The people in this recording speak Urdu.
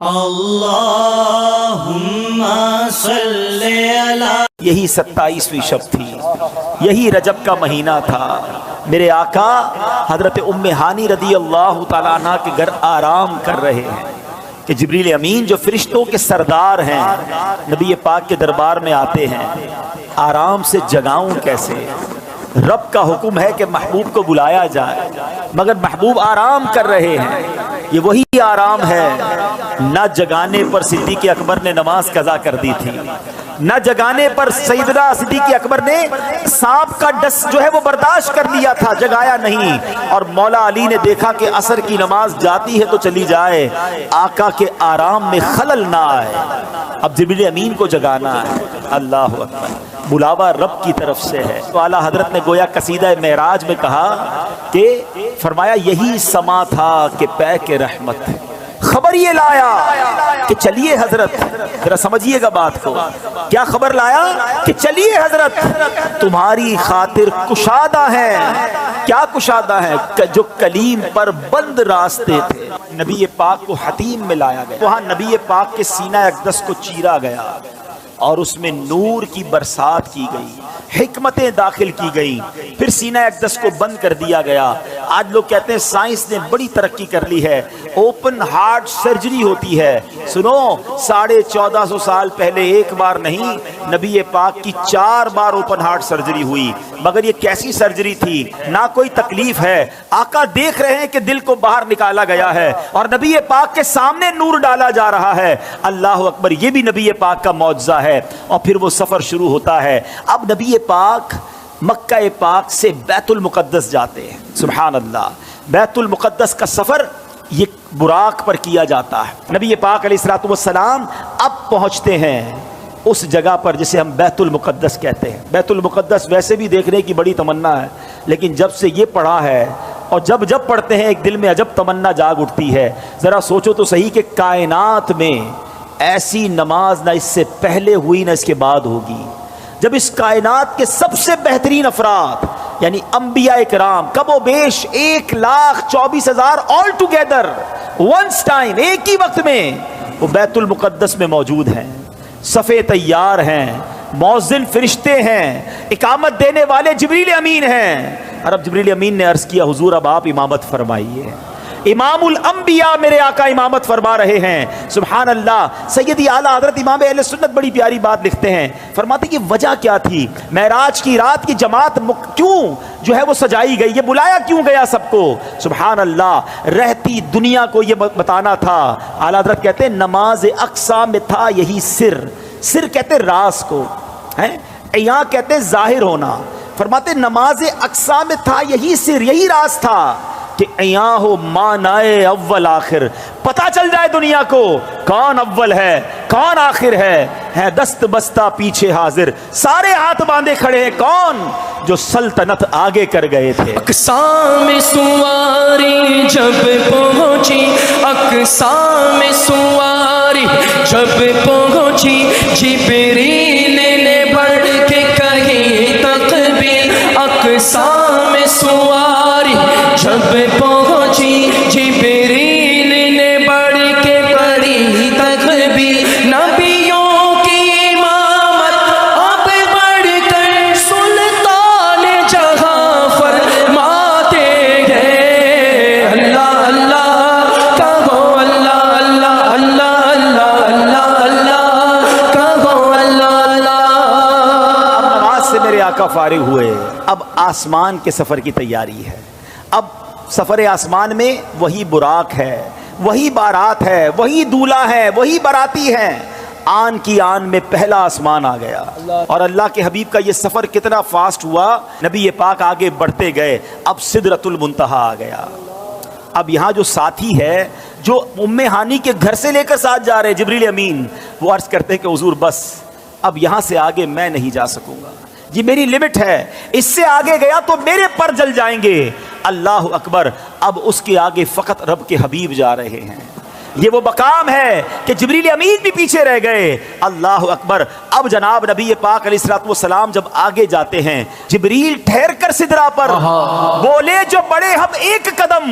اللہم صلی علی. یہی 27ویں شب تھی، یہی رجب کا مہینہ تھا. میرے آقا حضرت ام ہانی رضی اللہ تعالیٰ عنہ کے گھر آرام کر رہے ہیں کہ جبریل امین جو فرشتوں کے سردار ہیں نبی پاک کے دربار میں آتے ہیں. آرام سے جگاؤں کیسے؟ رب کا حکم ہے کہ محبوب کو بلایا جائے، مگر محبوب آرام کر رہے ہیں. یہ وہی آرام ہے. نہ جگانے پر صدیق اکبر نے نماز قضا کر دی تھی، نہ جگانے پر سیدنا صدیق اکبر نے سانپ کا ڈس جو ہے وہ برداشت کر لیا تھا، جگایا نہیں. اور مولا علی نے دیکھا کہ عصر کی نماز جاتی ہے تو چلی جائے، آقا کے آرام میں خلل نہ آئے. اب جبریل امین کو جگانا ہے. اللہ اکبر، بلاوا رب کی طرف سے ہے. تو اعلیٰ حضرت نے گویا قصیدہ معراج میں کہا کہ فرمایا یہی سما تھا کہ پے کے رحمت، خبر یہ لایا کہ چلیے حضرت. ذرا سمجھیے گا بات کو. کیا خبر لایا؟ کہ چلیے حضرت، تمہاری خاطر کشادہ ہیں. کیا کشادہ ہیں؟ جو کلیم پر بند راستے تھے. نبی پاک کو حتیم میں لایا گیا، وہاں نبی پاک کے سینہ اقدس کو چیرا گیا اور اس میں نور کی برسات کی گئی، حکمتیں داخل کی گئی. پھر سینہ اقدس کو بند کر دیا گیا. آج لوگ کہتے ہیں سائنس نے بڑی ترقی کر لی ہے، اوپن ہارٹ سرجری ہوتی ہے. سنو، 1450 سال پہلے ایک بار نہیں، نبی پاک کی 4 بار اوپن ہارٹ سرجری ہوئی. مگر یہ کیسی سرجری تھی؟ نہ کوئی تکلیف ہے. آقا دیکھ رہے ہیں کہ دل کو باہر نکالا گیا ہے اور نبی پاک کے سامنے نور ڈالا جا رہا ہے. اللہ اکبر، یہ بھی نبی پاک کا معجزہ ہے. اور پھر وہ سفر شروع ہوتا ہے. اب نبی پاک مکہ پاک سے بیت المقدس جاتے ہیں. سبحان اللہ، بیت المقدس کا سفر یہ براق پر کیا جاتا ہے. نبی پاک علیہ الصلوۃ والسلام اب پہنچتے ہیں اس جگہ پر جسے ہم بیت المقدس کہتے ہیں. بیت المقدس ویسے بھی دیکھنے کی بڑی تمنا ہے، لیکن جب سے یہ پڑھا ہے اور جب پڑھتے ہیں ایک دل میں عجب تمنا جاگ اٹھتی ہے. ذرا سوچو تو صحیح کہ کائنات میں ایسی نماز نہ اس سے پہلے ہوئی نہ اس کے بعد ہوگی. جب اس کائنات کے سب سے بہترین افراد یعنی انبیاء کرام کم و بیش 1,24,000 آل ٹوگیدر ونس ٹائم، ایک ہی وقت میں وہ بیت المقدس میں موجود ہیں. صفے تیار ہیں، مؤذن فرشتے ہیں، اقامت دینے والے جبریل امین ہیں. اور اب جبریل امین نے عرض کیا حضور اب آپ امامت فرمائیے. امام الانبیاء میرے آقا امامت فرما رہے ہیں. سبحان اللہ. سیدی اعلیٰ حضرت امام اہل سنت بڑی پیاری بات لکھتے ہیں، فرماتے کہ وجہ کیا تھی؟ معراج کی رات کی جماعت کیوں جو ہے وہ سجائی گئی؟ یہ بلایا کیوں گیا سب کو؟ سبحان اللہ، رہتی دنیا کو یہ بتانا تھا. اعلیٰ حضرت کہتے ہیں نماز اقصا میں تھا یہی سر. سر کہتے راز کو، یہاں کہتے ظاہر ہونا. فرماتے نماز اقصا میں تھا یہی سر، یہی راز تھا کہ ایاں ہو مانائے اول آخر، پتہ چل جائے دنیا کو کون اول ہے کون آخر ہے دست بستہ پیچھے حاضر، سارے ہاتھ باندھے کھڑے ہیں. کون؟ جو سلطنت آگے کر گئے تھے. اقصا میں سواری جب پہنچی، اقصا میں سواری جب پہنچی، جبریل نے بڑھ کے کہی تکبیر. اقصا میں سواری جب پہنچی، جبریل نے بڑھ کے پڑھی تکبیر. نبیوں کی امامت اب بڑھ کر سلطان جہاں فرماتے ہیں. اللہ اللہ کہو، اللہ اللہ اللہ اللہ اللہ اللہ کہو، اللہ اللہ. اب نماز سے میرے آقا فارغ ہوئے. اب آسمان کے سفر کی تیاری ہے. اب سفر آسمان میں وہی براق ہے، وہی بارات ہے، وہی دولہا ہے، وہی باراتی ہیں. آن کی آن میں پہلا آسمان آ گیا. اور اللہ کے حبیب کا یہ سفر کتنا فاسٹ ہوا. نبی پاک آگے بڑھتے گئے. اب سدرۃ المنتہا آ گیا. اب یہاں جو ساتھی ہے جو ام ہانی کے گھر سے لے کر ساتھ جا رہے جبریل امین، وہ عرض کرتے کہ حضور بس اب یہاں سے آگے میں نہیں جا سکوں گا، یہ میری لمٹ ہے، اس سے آگے گیا تو میرے پر جل جائیں گے. اللہ اکبر. اب اس کے آگے فقط رب کے حبیب جا رہے ہیں. یہ وہ مقام ہے کہ جبریل امین بھی پیچھے رہ گئے. اللہ اکبر. اب جناب نبی پاک علیہ الصلوۃ والسلام جب آگے جاتے ہیں، جبریل ٹھہر کر سدرا پر بولے جو بڑے ہم ایک قدم،